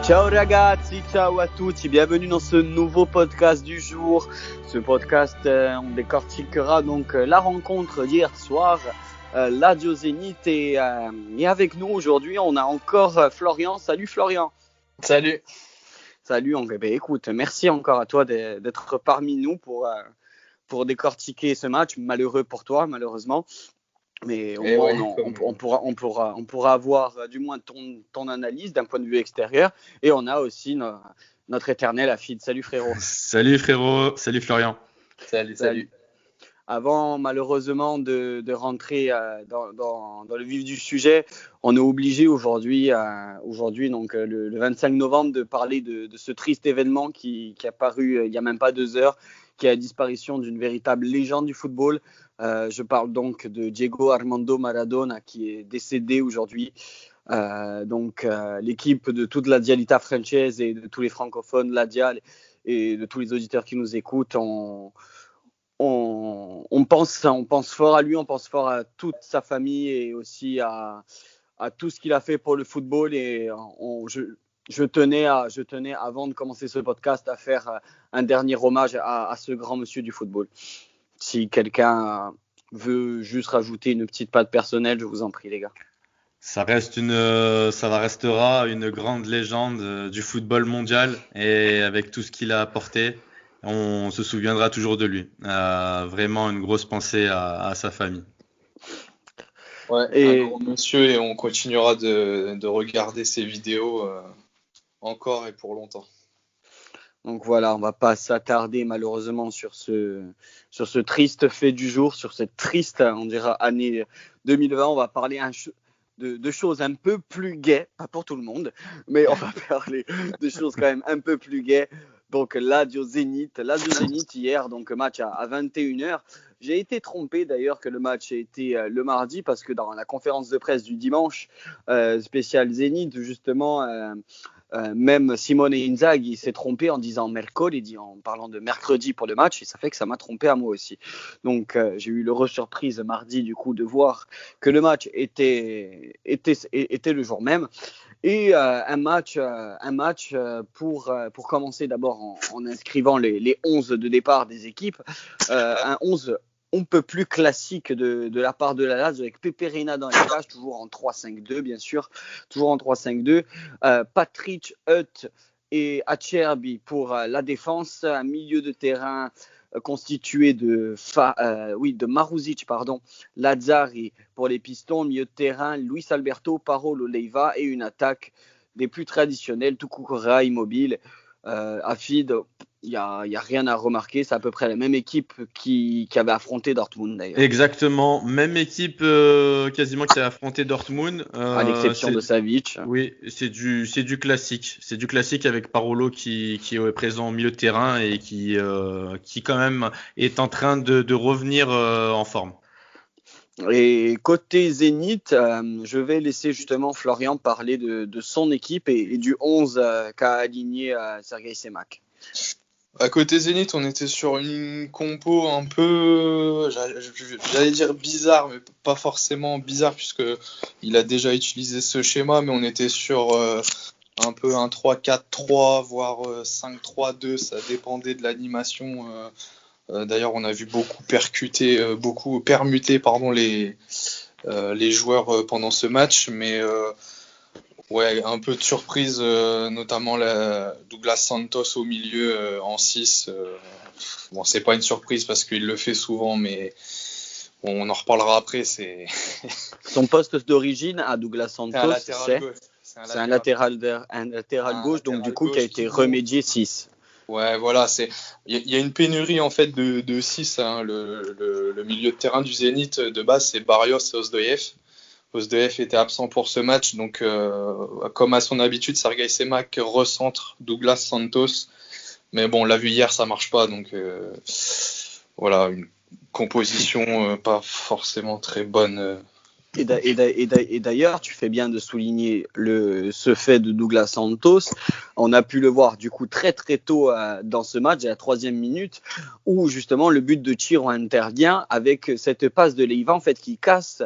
Ciao ragazzi, ciao à tutti, bienvenue dans ce nouveau podcast du jour. Ce podcast, on décortiquera donc la rencontre d'hier soir, Lazio Zénith et avec nous aujourd'hui, on a encore Florian. Salut Florian. Salut. Salut, écoute, merci encore à toi d'être parmi nous pour décortiquer ce match, malheureux pour toi malheureusement. Mais au moins, on pourra avoir du moins ton analyse d'un point de vue extérieur. Et on a aussi notre éternel Afid. Salut frérot. Salut frérot, salut Florian. Salut. Avant malheureusement de rentrer dans le vif du sujet, on est obligé aujourd'hui donc le 25 novembre de parler de ce triste événement qui a paru il n'y a même pas 2 heures, qui est la disparition d'une véritable légende du football. Je parle donc de Diego Armando Maradona qui est décédé aujourd'hui. L'équipe de toute la Dialita française et de tous les francophones, la Dial, et de tous les auditeurs qui nous écoutent, on pense fort à lui, on pense fort à toute sa famille et aussi à tout ce qu'il a fait pour le football. Et je tenais avant de commencer ce podcast à faire un dernier hommage à ce grand monsieur du football. Si quelqu'un veut juste rajouter une petite patte personnelle, je vous en prie les gars. Ça restera une grande légende du football mondial et avec tout ce qu'il a apporté, on se souviendra toujours de lui. Vraiment une grosse pensée à sa famille. Ouais, un grand monsieur, et on continuera de regarder ses vidéos encore et pour longtemps. Donc voilà, on va pas s'attarder malheureusement sur ce triste fait du jour, sur cette triste, on dira, année 2020. On va parler de choses un peu plus gaies, pas pour tout le monde, mais on va parler de choses quand même un peu plus gaies. Donc Lazio Zénith hier, donc match à 21h. J'ai été trompé d'ailleurs que le match a été le mardi, parce que dans la conférence de presse du dimanche spécial Zénith, justement, même Simone Inzaghi s'est trompé en disant mercredi, en parlant de mercredi pour le match, et ça fait que ça m'a trompé à moi aussi. Donc j'ai eu l'heureuse surprise mardi du coup de voir que le match était le jour même. Et un match pour commencer d'abord en inscrivant les 11 de départ des équipes, un 11 on peut plus classique de la part de la Lazio, avec Pepe Reina dans les cages, toujours en 3-5-2 bien sûr, toujours en 3-5-2, Patrick, Hutt et Acerbi pour la défense, un milieu de terrain constitué de Maruzic, Lazzari pour les pistons, milieu de terrain Luis Alberto, Parolo Leiva, et une attaque des plus traditionnelles, Tukukura, Immobile. Afid, il n'y a rien à remarquer, c'est à peu près la même équipe qui avait affronté Dortmund d'ailleurs. Exactement, même équipe quasiment qui a affronté Dortmund. À l'exception de Savic. Oui, c'est du classique. C'est du classique avec Parolo qui est présent au milieu de terrain et qui quand même est en train de revenir en forme. Et côté Zénith, je vais laisser justement Florian parler de son équipe et du 11 qu'a aligné Sergueï Semak. À côté Zénith, on était sur une compo un peu, j'allais dire bizarre, mais pas forcément bizarre, puisque il a déjà utilisé ce schéma, mais on était sur un peu un 3-4-3, voire 5-3-2, ça dépendait de l'animation. D'ailleurs, on a vu beaucoup permuter les joueurs pendant ce match, mais un peu de surprise, notamment Douglas Santos au milieu en 6. Bon, c'est pas une surprise parce qu'il le fait souvent, mais on en reparlera après. Son poste d'origine à Douglas Santos, c'est un latéral gauche, donc du coup qui a été remédié 6. Ouais, voilà, il y a une pénurie en fait de 6. Le milieu de terrain du Zénith de base, c'est Barrios et Ozdoev. Ozdoev était absent pour ce match, donc comme à son habitude, Sergueï Semak recentre Douglas Santos. Mais bon, on l'a vu hier, ça marche pas, donc voilà, une composition pas forcément très bonne. Et d'ailleurs, tu fais bien de souligner ce fait de Douglas Santos. On a pu le voir du coup très très tôt dans ce match, à la 3e minute, où justement le but de Chiro intervient avec cette passe de Leiva en fait qui casse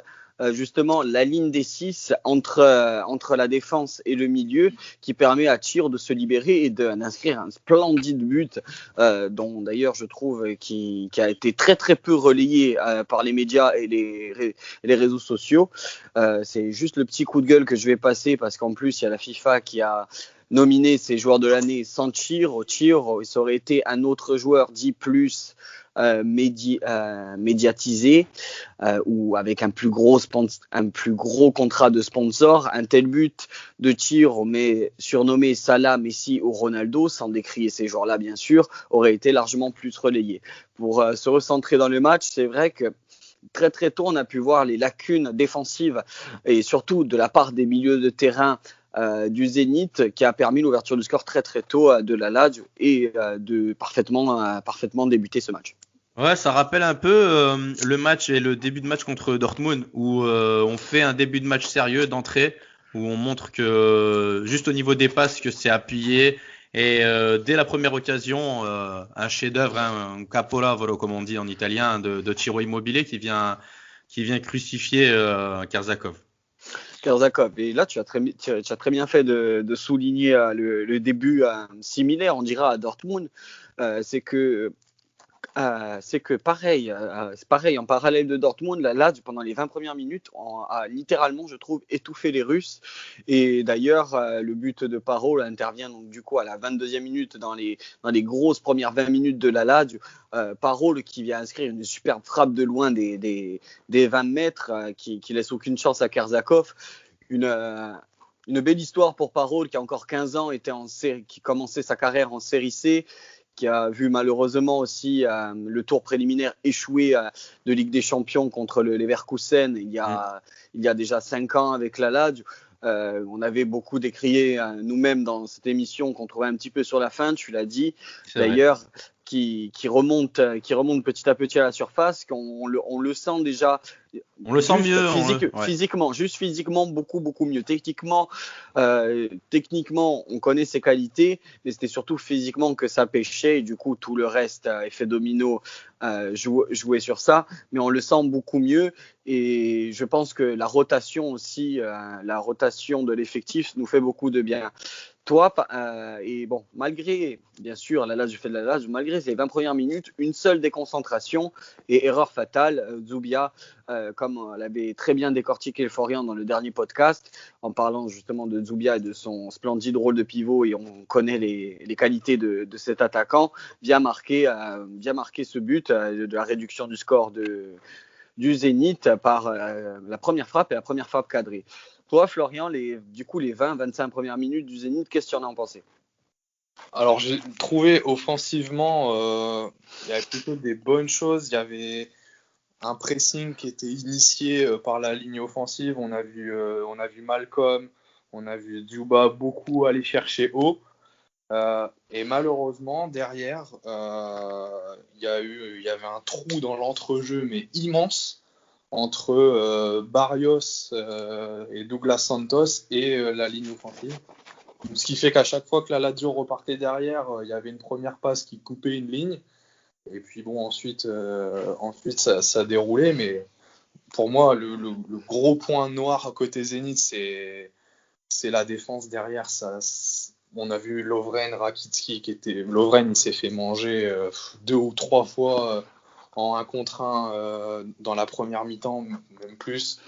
justement la ligne des 6 entre la défense et le milieu, qui permet à Chir de se libérer et d'inscrire un splendide but, dont d'ailleurs je trouve qui a été très très peu relayé par les médias et les réseaux sociaux. C'est juste le petit coup de gueule que je vais passer, parce qu'en plus il y a la FIFA qui a nominé ses joueurs de l'année sans Chir. Ça aurait été un autre joueur dit plus médiatisé, ou avec un plus gros contrat de sponsor. Un tel but de Chir, mais surnommé Salah, Messi ou Ronaldo, sans décrier ces joueurs-là bien sûr, aurait été largement plus relayé. Pour se recentrer dans le match, c'est vrai que très très tôt on a pu voir les lacunes défensives, et surtout de la part des milieux de terrain du Zénith, qui a permis l'ouverture du score très très tôt de la Lazio, et de parfaitement débuter ce match. Ouais, ça rappelle un peu le match et le début de match contre Dortmund, où on fait un début de match sérieux d'entrée, où on montre que juste au niveau des passes que c'est appuyé, et dès la première occasion, un chef-d'œuvre, un capolavoro comme on dit en italien, de Ciro Immobile qui vient crucifier Karsakov. Et là, tu as très bien fait de souligner le début similaire, on dira, à Dortmund. C'est que pareil, en parallèle de Dortmund, la Lazio, pendant les 20 premières minutes, a littéralement, je trouve, étouffé les Russes. Et d'ailleurs, le but de Parole intervient donc du coup à la 22e minute, dans les grosses premières 20 minutes de la Lazio. Parole qui vient inscrire une superbe frappe de loin des 20 mètres, qui laisse aucune chance à Karsakov. Une belle histoire pour Parole, qui a encore 15 ans, qui commençait sa carrière en Série C, qui a vu malheureusement aussi le tour préliminaire échouer de Ligue des Champions contre le Leverkusen il y a déjà 5 ans avec la Lazio. On avait beaucoup décrié nous-mêmes dans cette émission, qu'on trouvait un petit peu sur la fin, tu l'as dit. C'est d'ailleurs vrai. Qui remonte petit à petit à la surface, qu'on le sent déjà. On le sent mieux. Physiquement, beaucoup mieux. Techniquement, on connaît ses qualités, mais c'était surtout physiquement que ça pêchait, et du coup, tout le reste, effet domino, jouait sur ça. Mais on le sent beaucoup mieux, et je pense que la rotation aussi, la rotation de l'effectif nous fait beaucoup de bien. Toi, et bon, malgré, bien sûr, la Lazio fait de la Lazio, malgré ces 20 premières minutes, une seule déconcentration et erreur fatale. Zubia, comme l'avait très bien décortiqué Florian dans le dernier podcast, en parlant justement de Zubia et de son splendide rôle de pivot, et on connaît les qualités de cet attaquant, vient marquer ce but de la réduction du score du Zénith par la première frappe cadrée. Toi, Florian, les 20-25 premières minutes du Zénith, qu'est-ce que tu en as en pensé ? Alors, j'ai trouvé offensivement, il y avait plutôt des bonnes choses. Il y avait un pressing qui était initié par la ligne offensive. On a vu Malcolm, on a vu Djuba beaucoup aller chercher haut. Et malheureusement, derrière, il y avait un trou dans l'entrejeu, mais immense, entre Barrios et Douglas Santos et la ligne offensive. Ce qui fait qu'à chaque fois que la Lazio repartait derrière, il y avait une première passe qui coupait une ligne. Et puis bon, ensuite ça déroulait. Mais pour moi, le gros point noir à côté Zénith, c'est la défense derrière. On a vu Lovren, Rakitski, Lovren, il s'est fait manger 2 ou 3 fois en 1 contre 1 dans la première mi-temps, même plus.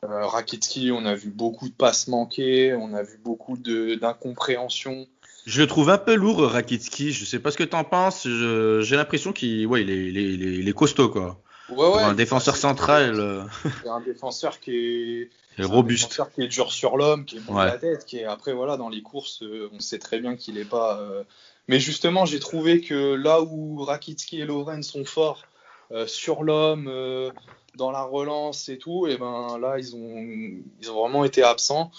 Rakitski, on a vu beaucoup de passes manquées, on a vu beaucoup d'incompréhension. Je le trouve un peu lourd, Rakitski. Je sais pas ce que t'en penses. J'ai l'impression qu'il est costaud, quoi. Pour un défenseur central. C'est un défenseur qui est robuste. Un défenseur qui est dur sur l'homme, qui est bon de la tête, qui est après voilà dans les courses, on sait très bien qu'il est pas. Mais justement, j'ai trouvé que là où Rakitski et Lovren sont forts sur l'homme, dans la relance et tout, et ben là ils ont vraiment été absents.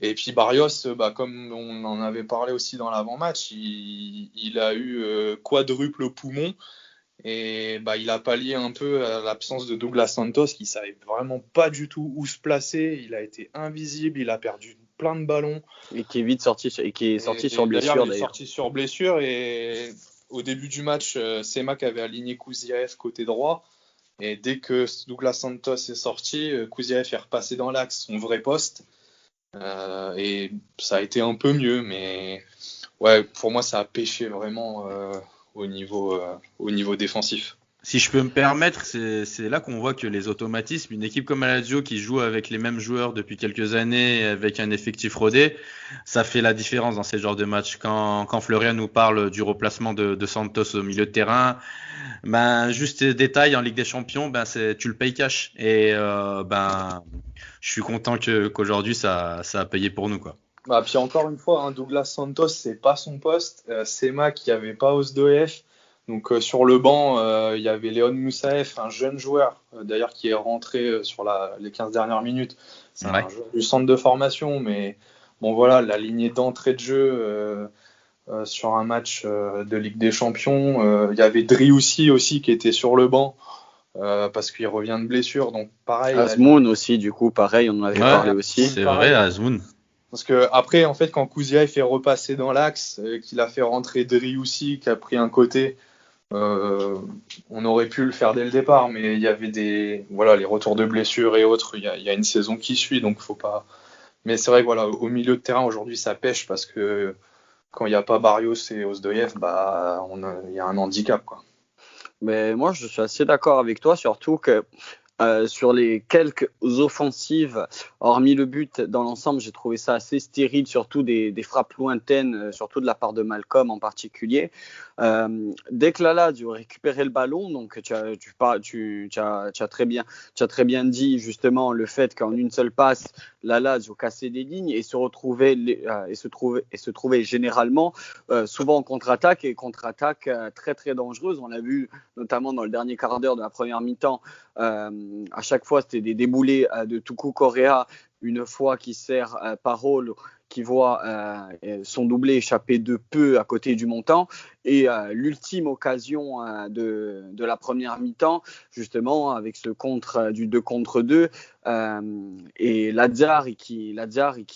Et puis Barrios, comme on en avait parlé aussi dans l'avant-match, il a eu quadruple poumon. Et il a pallié un peu à l'absence de Douglas Santos, qui savait vraiment pas du tout où se placer. Il a été invisible, il a perdu plein de ballons. Et qui est vite sorti, sur blessure. Il est sorti sur blessure, et au début du match, Semak avait aligné Kouziaev côté droit. Et dès que Douglas Santos est sorti, Kouziaev est repassé dans l'axe, son vrai poste. Et ça a été un peu mieux, mais ouais, pour moi, ça a pêché vraiment au niveau défensif. Si je peux me permettre, c'est là qu'on voit que les automatismes, une équipe comme la Lazio qui joue avec les mêmes joueurs depuis quelques années, avec un effectif rodé, ça fait la différence dans ces genres de matchs. Quand Florian nous parle du replacement de Santos au milieu de terrain, ben juste des détails en Ligue des Champions, ben tu le payes cash. Et ben je suis content qu'aujourd'hui ça a payé pour nous, quoi. Bah, puis encore une fois, Douglas Santos, c'est pas son poste. Sema qui avait pas Osdoef. Donc sur le banc, il y avait Léon Moussaef, un jeune joueur, d'ailleurs qui est rentré sur les 15 dernières minutes. C'est un joueur du centre de formation, mais bon voilà, la lignée d'entrée de jeu sur un match de Ligue des Champions. Il y avait Driussi aussi qui était sur le banc parce qu'il revient de blessure. Donc pareil. Azmoun aussi, du coup, pareil, on en avait parlé aussi. C'est vrai, Azmoun. Parce que après, en fait, quand Kouziaev est repassé dans l'axe, qu'il a fait rentrer Driussi, qui a pris un côté, on aurait pu le faire dès le départ, mais il y avait les retours de blessures et autres. Il y a une saison qui suit, donc faut pas. Mais c'est vrai que voilà, au milieu de terrain aujourd'hui, ça pêche parce que quand il n'y a pas Barrios et Osdoyev, il y a un handicap, quoi. Mais moi, je suis assez d'accord avec toi, surtout que sur les quelques offensives, hormis le but, dans l'ensemble, j'ai trouvé ça assez stérile, surtout des frappes lointaines, surtout de la part de Malcolm en particulier. Dès que la Lazio récupérait le ballon, donc tu as très bien dit justement le fait qu'en une seule passe, la Lazio cassait des lignes et se trouvait généralement souvent en contre-attaque et contre-attaque très très dangereuse. On l'a vu notamment dans le dernier quart d'heure de la première mi-temps. À chaque fois, c'était des déboulés de Tuku Correa, une fois qui sert Parole, qui voit son doublé échapper de peu à côté du montant. Et l'ultime occasion de la première mi-temps, justement, avec ce du 2 contre 2, et Lazzari qui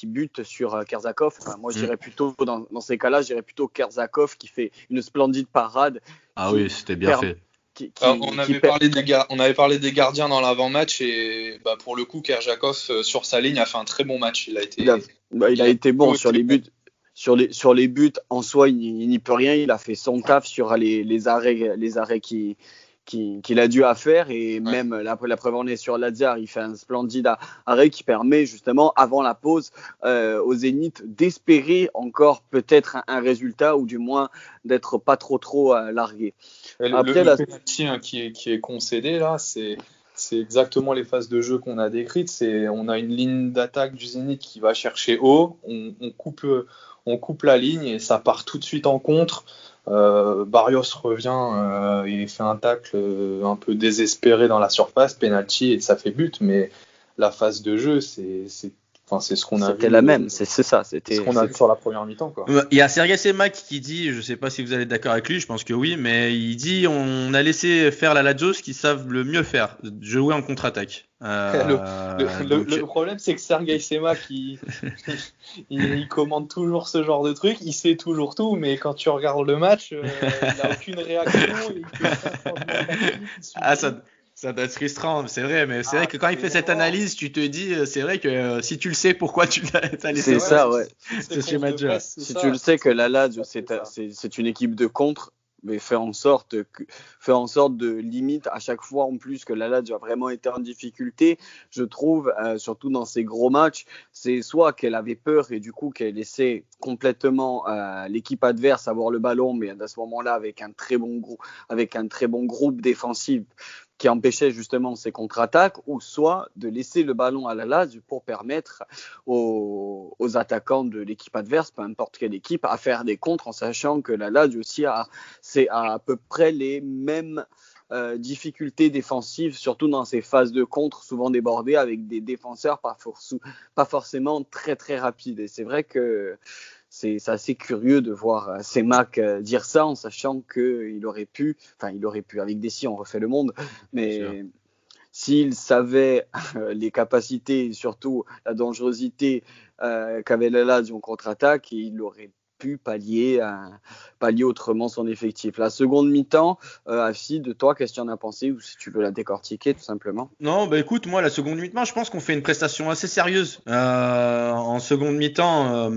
bute sur Kerzakov. Enfin, moi, je dirais plutôt, dans ces cas-là, je dirais plutôt Kerzakov qui fait une splendide parade. Oui, c'était bien fait. On avait parlé des gardiens dans l'avant-match et pour le coup, Kerjakov sur sa ligne a fait un très bon match. Il a été bon sur les buts. Sur les buts, en soi, il n'y peut rien. Il a fait son taf sur les arrêts qu'il a dû à faire. Et même la preuve en est sur Lazzar, il fait un splendide arrêt qui permet justement, avant la pause, au Zénith d'espérer encore peut-être un résultat ou du moins d'être pas trop largué. Après, le penalty qui est concédé là, c'est exactement les phases de jeu qu'on a décrites. On a une ligne d'attaque du Zénith qui va chercher haut, on coupe la ligne et ça part tout de suite en contre. Barrios revient et fait un tacle un peu désespéré dans la surface, penalty et ça fait but. Mais la phase de jeu, c'est ce qu'on a vu. C'était la même, c'est ça. C'était ce qu'on a vu sur la première mi-temps, quoi. Il y a Sergei Semak qui dit, je sais pas si vous allez être d'accord avec lui, je pense que oui, mais il dit on a laissé faire la Lazio ce qu'ils savent le mieux faire, jouer en contre-attaque. Le problème, c'est que Sergei Semak, il commande toujours ce genre de truc, il sait toujours tout, mais quand tu regardes le match, il n'a aucune réaction. Ça doit être frustrant, c'est vrai, mais c'est vrai que quand il fait cette analyse, tu te dis, c'est vrai que si tu le sais, pourquoi tu l'as laissé. C'est ça, ouais. C'est chez Madja. Si tu le sais que la Lazio, c'est une équipe de contre, mais fais en sorte de limite à chaque fois en plus que la Lazio a vraiment été en difficulté. Je trouve, surtout dans ces gros matchs, c'est soit qu'elle avait peur et du coup qu'elle laissait complètement l'équipe adverse avoir le ballon, mais à ce moment-là avec un très bon groupe défensif qui empêchait justement ces contre-attaques, ou soit de laisser le ballon à la Lazio pour permettre aux attaquants de l'équipe adverse, peu importe quelle équipe, à faire des contres, en sachant que la Lazio aussi a à peu près les mêmes difficultés défensives, surtout dans ces phases de contre, souvent débordées avec des défenseurs pas forcément très très rapides. Et c'est vrai que c'est assez curieux de voir Semak dire ça en sachant qu'il aurait pu, avec Dessy on refait le monde, mais s'il savait les capacités et surtout la dangerosité qu'avait la Lazio en contre-attaque, il aurait pu pallier autrement son effectif. La seconde mi-temps, Afid, toi, qu'est-ce que tu en as pensé, ou si tu veux la décortiquer tout simplement? Non, bah écoute, moi, la seconde mi-temps, je pense qu'on fait une prestation assez sérieuse. En seconde mi-temps,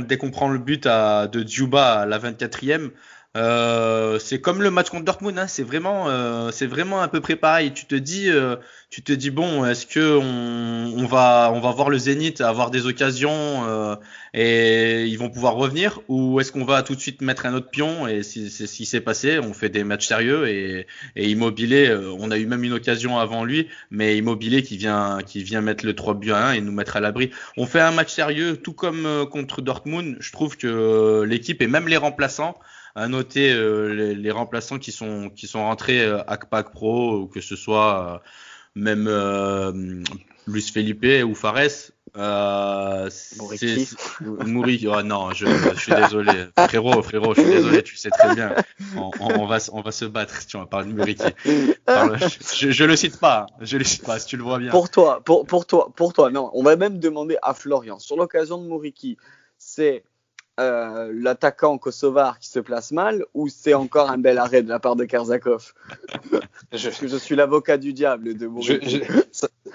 dès qu'on prend le but de Djouba à la 24e, c'est comme le match contre Dortmund, hein, c'est vraiment un peu près pareil. Tu te dis bon, est-ce que on va voir le Zénith avoir des occasions et ils vont pouvoir revenir, ou est-ce qu'on va tout de suite mettre un autre pion? Et si c'est ce qui s'est passé, on fait des matchs sérieux et Immobilier, on a eu même une occasion avant lui, mais Immobilier qui vient mettre le 3-1 et nous mettre à l'abri. On fait un match sérieux, tout comme contre Dortmund. Je trouve que l'équipe et même les remplaçants, à noter les remplaçants qui sont rentrés Akpak Pro, ou que ce soit même Luis Felipe ou Fares. Mouri. Oh non, je suis désolé, frérot, je suis désolé, tu sais très bien. On va se battre. Tu vas parler de Muriqui. Je le cite pas, si tu le vois bien. Pour toi, non. On va même demander à Florian. Sur l'occasion de Muriqui, c'est l'attaquant kosovar qui se place mal, ou c'est encore un bel arrêt de la part de Karsakov? Parce que je suis l'avocat du diable de Muriqui.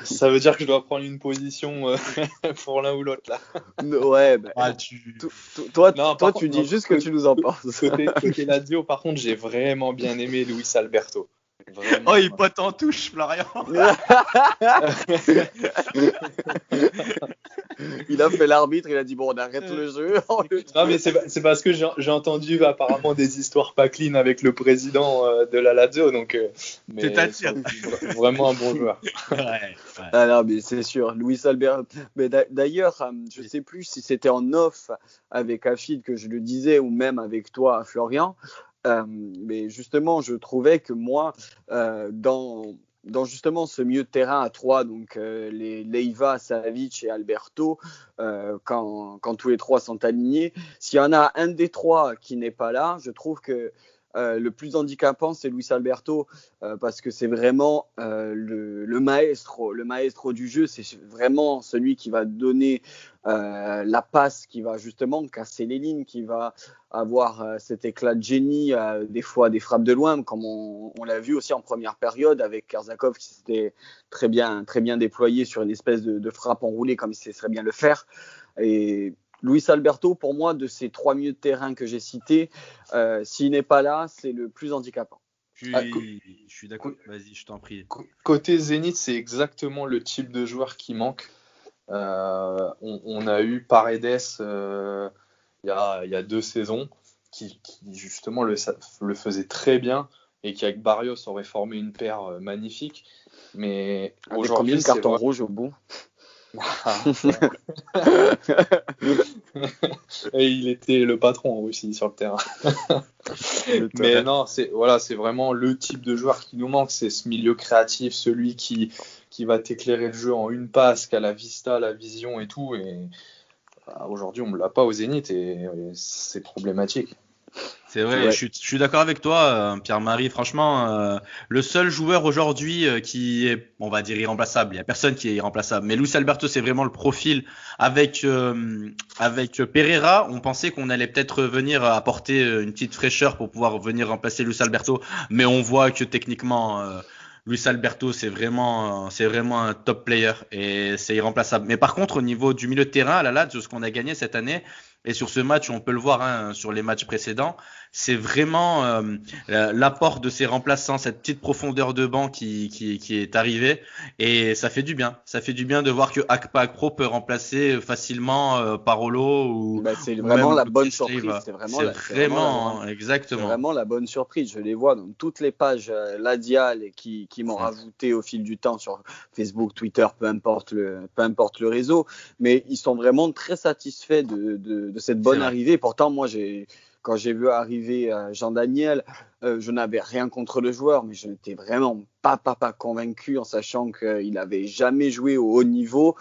Ça veut dire que je dois prendre une position pour l'un ou l'autre là. Ouais, toi, tu dis juste ce que tu nous en penses. Côté Lazio, par contre, j'ai vraiment bien aimé Luis Alberto. Vraiment. Oh, il pointe en touche, Florian. Il a fait l'arbitre, il a dit bon, on arrête le jeu. Non, mais c'est parce que j'ai entendu apparemment des histoires pas clean avec le président de la Lazio, donc c'est vraiment un bon joueur. Ouais. Ah non, mais c'est sûr, Luis Alberto. Mais d'ailleurs, je sais plus si c'était en off avec Afid que je le disais, ou même avec toi, Florian. Mais justement, je trouvais que moi, dans justement ce milieu de terrain à 3, donc les Leiva, Savic et Alberto, quand tous les 3 sont alignés, s'il y en a un des 3 qui n'est pas là, je trouve que le plus handicapant, c'est Luis Alberto, parce que c'est vraiment le maestro du jeu. C'est vraiment celui qui va donner la passe, qui va justement casser les lignes, qui va avoir cet éclat de génie, des fois des frappes de loin, comme on l'a vu aussi en première période avec Karsakov, qui s'était très bien déployé sur une espèce de frappe enroulée, comme il sait très bien le faire. Et Luis Alberto, pour moi, de ces 3 milieux de terrain que j'ai cités, s'il n'est pas là, c'est le plus handicapant. Je suis d'accord. Vas-y, je t'en prie. Côté Zénith, c'est exactement le type de joueur qui manque. On a eu Paredes il y a 2 saisons qui justement le faisait très bien, et qui avec Barrios aurait formé une paire magnifique. Mais aujourd'hui, combien de cartons rouges au bout? Et il était le patron aussi sur le terrain. Mais non, c'est vraiment le type de joueur qui nous manque. C'est ce milieu créatif, celui qui va t'éclairer le jeu en une passe, qui a la vista, la vision et tout. Et aujourd'hui, on ne l'a pas au Zénith, et c'est problématique. C'est vrai, je suis d'accord avec toi, Pierre-Marie. Franchement, le seul joueur aujourd'hui qui est, on va dire, irremplaçable. Il n'y a personne qui est irremplaçable. Mais Luis Alberto, c'est vraiment le profil. Avec Pereira, on pensait qu'on allait peut-être venir apporter une petite fraîcheur pour pouvoir venir remplacer Luis Alberto. Mais on voit que techniquement, Luis Alberto, c'est vraiment un top player et c'est irremplaçable. Mais par contre, au niveau du milieu de terrain, à la Lazio, ce qu'on a gagné cette année, et sur ce match, on peut le voir sur les matchs précédents, c'est vraiment l'apport de ces remplaçants, cette petite profondeur de banc qui est arrivée, et ça fait du bien. Ça fait du bien de voir que Akpak Pro peut remplacer facilement Parolo c'est vraiment la bonne surprise. Exactement. C'est vraiment la bonne surprise. Je les vois dans toutes les pages Ladial qui m'ont rajouté au fil du temps sur Facebook, Twitter, peu importe le réseau, mais ils sont vraiment très satisfaits de cette bonne arrivée. Pourtant, moi, quand j'ai vu arriver Jean-Daniel, je n'avais rien contre le joueur, mais je n'étais vraiment pas convaincu, en sachant qu'il n'avait jamais joué au haut niveau.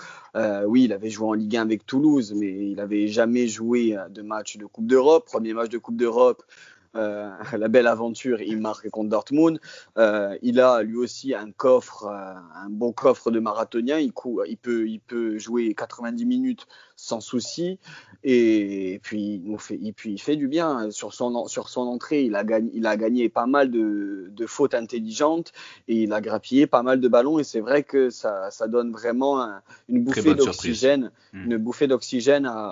Oui, il avait joué en Ligue 1 avec Toulouse, mais il n'avait jamais joué de match de Coupe d'Europe. Premier match de Coupe d'Europe, la belle aventure, il marque contre Dortmund. Il a lui aussi un bon coffre de marathonien. Il peut jouer 90 minutes sans souci. Et puis, il fait du bien. Sur son entrée, il a gagné pas mal de fautes intelligentes et il a grappillé pas mal de ballons. Et c'est vrai que ça donne vraiment une bouffée d'oxygène,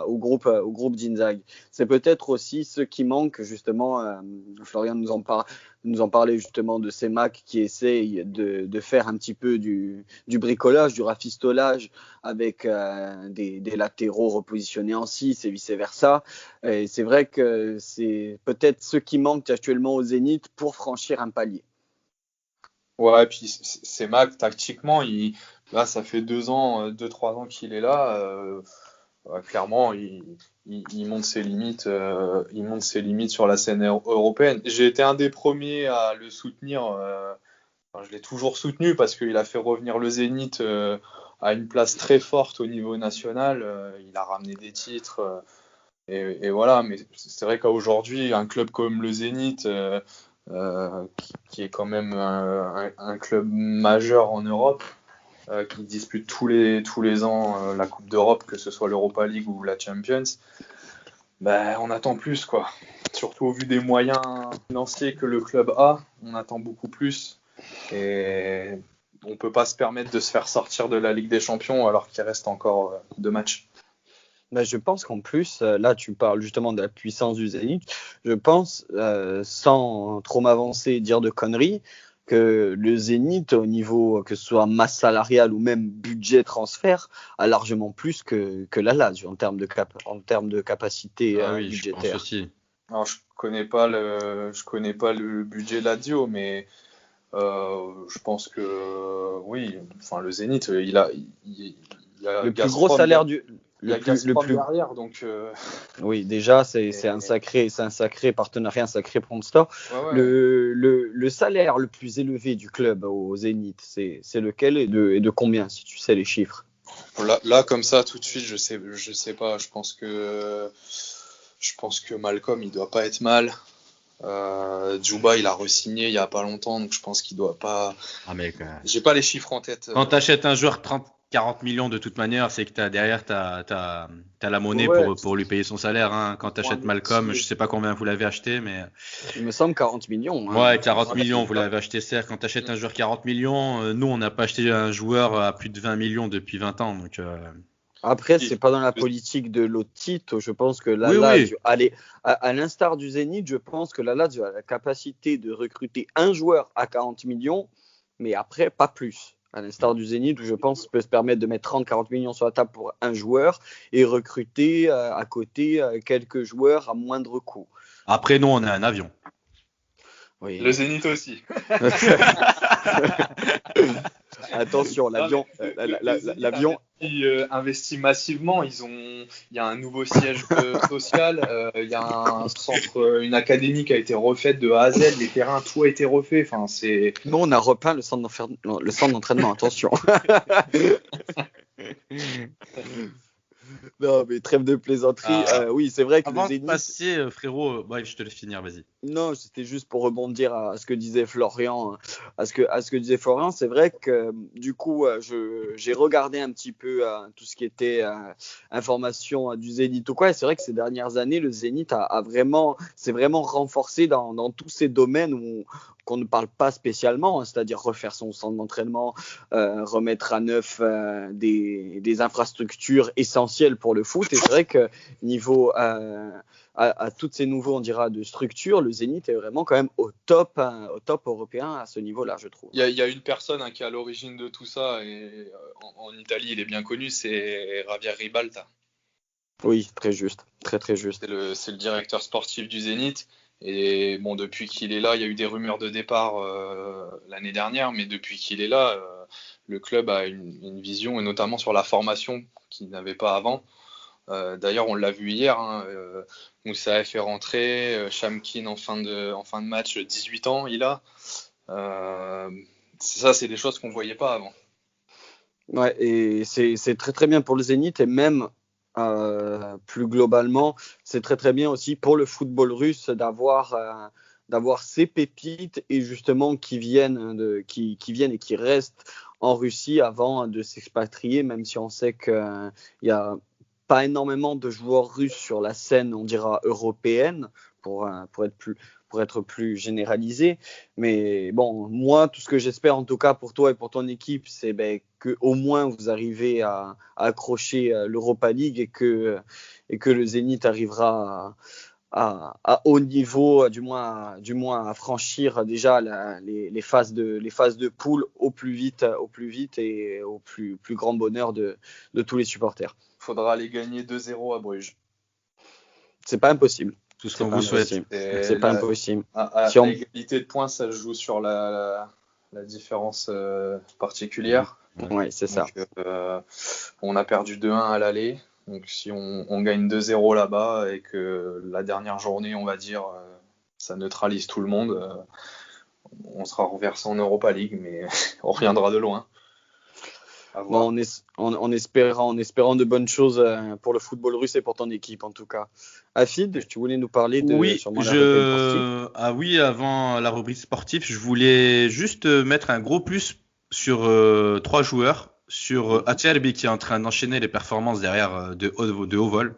au groupe d'Inzaghi. C'est peut-être aussi ce qui manque, justement. Florian nous en parlait justement de ces Macs qui essayent de faire un petit peu du bricolage, du rafistolage avec des latéraux repositionnés en 6 et vice-versa. Et c'est vrai que c'est peut-être ce qui manque actuellement au Zénith pour franchir un palier. Ouais, et puis c'est Mac, tactiquement, là, ça fait 2-3 ans qu'il est là. Clairement, il monte ses limites, sur la scène européenne. J'ai été un des premiers à le soutenir. Je l'ai toujours soutenu parce qu'il a fait revenir le Zénith à une place très forte au niveau national. Il a ramené des titres. Et voilà, mais c'est vrai qu'aujourd'hui, un club comme le Zénith, qui est quand même un club majeur en Europe, qui dispute tous les ans la Coupe d'Europe, que ce soit l'Europa League ou la Champions, on attend plus, quoi. Surtout au vu des moyens financiers que le club a, on attend beaucoup plus. Et on ne peut pas se permettre de se faire sortir de la Ligue des Champions alors qu'il reste encore 2 matchs. Je pense qu'en plus, là tu parles justement de la puissance du Zénith, je pense, sans trop m'avancer et dire de conneries, que le Zénith, au niveau que ce soit masse salariale ou même budget transfert, a largement plus que la Lazio en termes de capacité budgétaire. Je pense aussi. Alors, je connais pas le budget Lazio, mais je pense que oui, enfin le Zénith, il a le plus gros salaire du derrière, donc oui, déjà c'est un sacré partenariat, un sacré sponsor. ouais. Le salaire le plus élevé du club au Zénith, c'est lequel et de combien, si tu sais les chiffres? Là comme ça tout de suite, je sais pas. Je pense que Malcolm, il doit pas être mal. Djouba, il a re-signé il y a pas longtemps, donc je pense qu'il doit pas. J'ai pas les chiffres en tête. Quand tu achètes un joueur 40 millions, de toute manière, c'est que derrière, tu as la monnaie pour lui payer son salaire. Hein. Quand tu achètes Malcolm, je sais pas combien vous l'avez acheté, mais. Il me semble 40 millions. Hein. Ouais, 40 millions, vous l'avez acheté, certes. Quand tu achètes un joueur 40 millions, nous, on n'a pas acheté un joueur à plus de 20 millions depuis 20 ans. Donc, Après, c'est pas dans la politique de Lotito. Je pense que la Lazio, allez, à l'instar du Zénith, je pense que la Lazio a la capacité de recruter un joueur à 40 millions, mais après, pas plus. À l'instar du Zénith, où je pense peut se permettre de mettre 30-40 millions sur la table pour un joueur et recruter à côté quelques joueurs à moindre coût. Après, nous, on a un avion. Oui. Le Zénith aussi. Attention, l'avion. Qui investit massivement. Il y a un nouveau siège social. Il y a un centre, une académie qui a été refaite de A à Z. Les terrains, tout a été refait. Enfin, c'est. Nous, on a repeint le centre d'entraînement. Attention. Non, mais trêve de plaisanterie. Oui, c'est vrai que avant le Zénith... de passer, frérot, je te laisse finir, vas-y. Non, c'était juste pour rebondir à ce que disait Florian. C'est vrai que du coup, j'ai regardé un petit peu tout ce qui était information du Zénith ou quoi. Et c'est vrai que ces dernières années, le Zénith s'est vraiment renforcé dans tous ces domaines qu'on ne parle pas spécialement, hein, c'est-à-dire refaire son centre d'entraînement, remettre à neuf des infrastructures essentielles pour le foot. Et c'est vrai que niveau à toutes ces nouveaux, on dira, de structures, le Zénith est vraiment quand même au top européen à ce niveau-là, je trouve. Il y a une personne qui est à l'origine de tout ça, et en Italie, il est bien connu, c'est Javier Ribalta. Oui, très juste, très juste. C'est le directeur sportif du Zénith. Et bon, depuis qu'il est là, il y a eu des rumeurs de départ l'année dernière, mais depuis qu'il est là, le club a une vision, et notamment sur la formation qu'il n'avait pas avant. D'ailleurs, on l'a vu hier, Moussa fait rentrer, Shamkin en fin de match, 18 ans, il a. Ça, c'est des choses qu'on ne voyait pas avant. Ouais, et c'est très bien pour le Zénith, et même plus globalement, c'est très bien aussi pour le football russe d'avoir ces pépites et justement qui viennent et qui restent en Russie avant de s'expatrier, même si on sait qu'il y a pas énormément de joueurs russes sur la scène, on dira européenne, pour être plus généralisé. Mais bon, moi, tout ce que j'espère en tout cas pour toi et pour ton équipe, c'est que au moins vous arrivez à accrocher l'Europa League et que le Zénith arrivera à haut niveau, du moins à franchir déjà les phases de poule au plus vite et au plus grand bonheur de tous les supporters. Faudra aller gagner 2-0 à Bruges. C'est pas impossible. Tout ce qu'on vous souhaite. C'est pas impossible. L'égalité de points, ça se joue sur la différence particulière. Oui, c'est ça. On a perdu 2-1 à l'aller. Donc si on gagne 2-0 là-bas et que la dernière journée, on va dire, ça neutralise tout le monde, on sera renversé en Europa League, mais on reviendra de loin. Bon, en espérant de bonnes choses pour le football russe et pour ton équipe en tout cas. Afid, tu voulais nous parler de rubrique sportive. Oui, avant la rubrique sportive, je voulais juste mettre un gros plus sur 3 joueurs. Sur Acerbi qui est en train d'enchaîner les performances derrière de haut vol,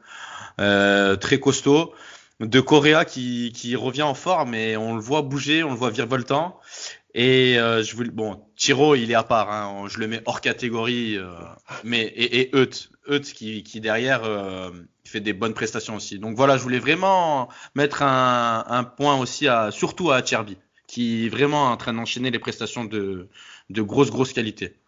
très costaud. De Correa qui revient en forme et on le voit bouger, on le voit virevoltant. Et Tiro il est à part, hein, je le mets hors catégorie. Et Eut qui derrière fait des bonnes prestations aussi. Donc voilà, je voulais vraiment mettre un point aussi surtout à Acerbi qui est vraiment en train d'enchaîner les prestations de grosse qualité.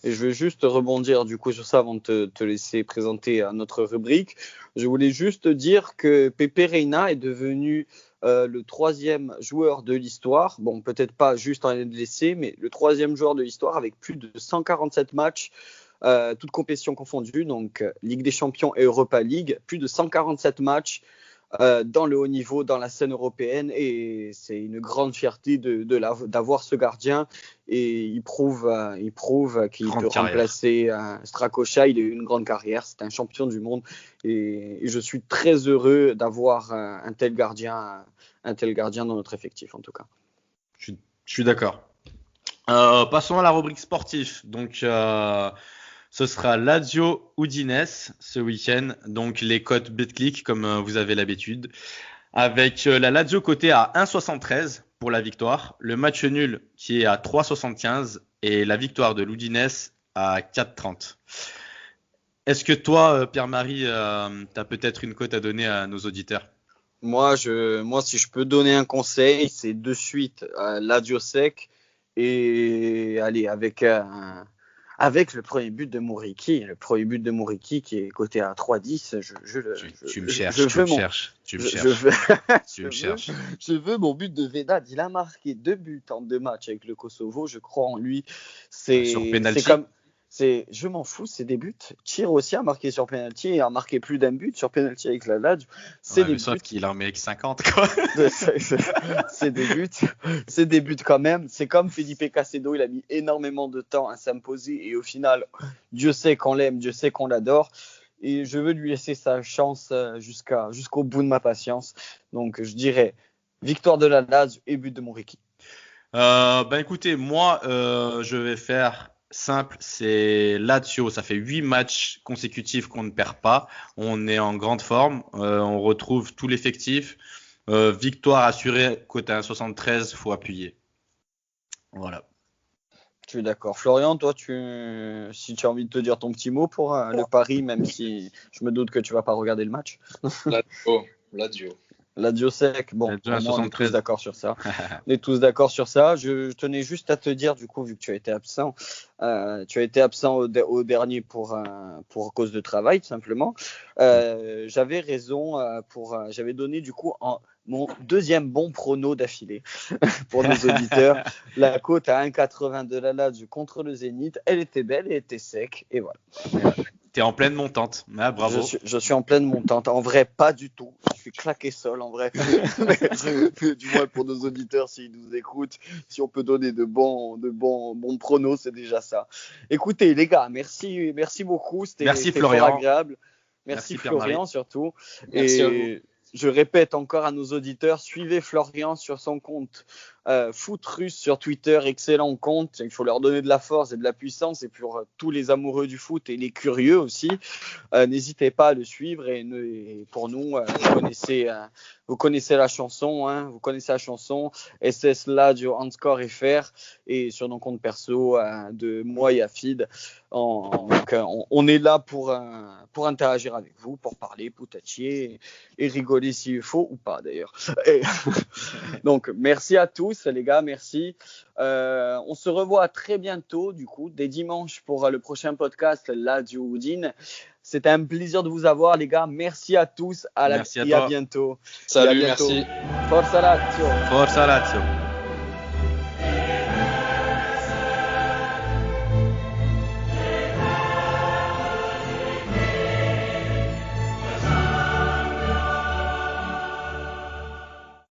Et je veux juste rebondir du coup sur ça avant de te laisser présenter notre rubrique. Je voulais juste dire que Pepe Reina est devenu le 3e joueur de l'histoire. Bon, peut-être pas juste en LDC, mais le 3e joueur de l'histoire avec plus de 147 matchs, toutes compétitions confondues, donc Ligue des Champions et Europa League, plus de 147 matchs dans le haut niveau, dans la scène européenne, et c'est une grande fierté d'avoir ce gardien, et il prouve qu'il peut remplacer Strakosha. Il a eu une grande carrière, c'est un champion du monde, et je suis très heureux d'avoir un tel gardien dans notre effectif en tout cas. Je suis d'accord. Passons à la rubrique sportive. Donc ce sera Lazio Udinese ce week-end, donc les cotes BetClick comme vous avez l'habitude, avec la Lazio cotée à 1,73 pour la victoire, le match nul qui est à 3,75 et la victoire de l'Udinese à 4,30. Est-ce que toi, Pierre-Marie, tu as peut-être une cote à donner à nos auditeurs ? Moi, si je peux donner un conseil, c'est de suite Lazio sec et allez avec le premier but de Mouriki qui est coté à 3,10. Tu me cherches. Je veux mon but de Vedad. Il a marqué 2 buts en 2 matchs avec le Kosovo. Je crois en lui. Sur penalty. Je m'en fous, c'est des buts. Chiro aussi a marqué sur penalty et a marqué plus d'un but sur penalty avec la Lazio. Sauf qu'il en met avec 50, quoi. C'est des buts quand même. C'est comme Felipe Caicedo, il a mis énormément de temps à s'imposer et au final, Dieu sait qu'on l'aime, Dieu sait qu'on l'adore. Et je veux lui laisser sa chance jusqu'au bout de ma patience. Donc je dirais victoire de la Lazio et but de Mouriki. Écoutez, moi je vais faire simple, c'est Lazio, ça fait 8 matchs consécutifs qu'on ne perd pas, on est en grande forme, on retrouve tout l'effectif, victoire assurée, côté 1,73, faut appuyer. Voilà. Je suis d'accord. Florian, toi, si tu as envie de te dire ton petit mot pour le pari, même si je me doute que tu vas pas regarder le match. Lazio sec, bon, on est tous d'accord sur ça. Je tenais juste à te dire, du coup, vu que tu as été absent, au dernier pour cause de travail, tout simplement. J'avais raison j'avais donné, du coup, mon 2e bon prono d'affilée pour nos auditeurs. La cote à 1,80 de la Lazio contre le Zénith, elle était belle, elle était sec, et voilà. T'es en pleine montante, bravo. Je suis en pleine montante. En vrai, pas du tout. Je suis claqué sol, en vrai. Du moins pour nos auditeurs, s'ils nous écoutent, si on peut donner de bons pronos, c'est déjà ça. Écoutez, les gars, merci beaucoup. C'était Florian. fort agréable. Merci Florian surtout. Merci à vous. Je répète encore à nos auditeurs, suivez Florian sur son compte Foot Russe sur Twitter, excellent compte. Il faut leur donner de la force et de la puissance, et pour tous les amoureux du foot et les curieux aussi, n'hésitez pas à le suivre. Et pour nous, vous connaissez la chanson, hein, SS Radio _FR, et sur nos comptes perso de moi et Afid. Donc, on est là pour interagir avec vous, pour parler, poutatier et rigoler s'il faut, ou pas d'ailleurs. Donc, merci à tous les gars, merci. On se revoit très bientôt, du coup, dès dimanche pour le prochain podcast, l'Adio Udine. C'était un plaisir de vous avoir, les gars. Merci à tous. À bientôt. Salut, merci. Forza Lazio. Forza Lazio.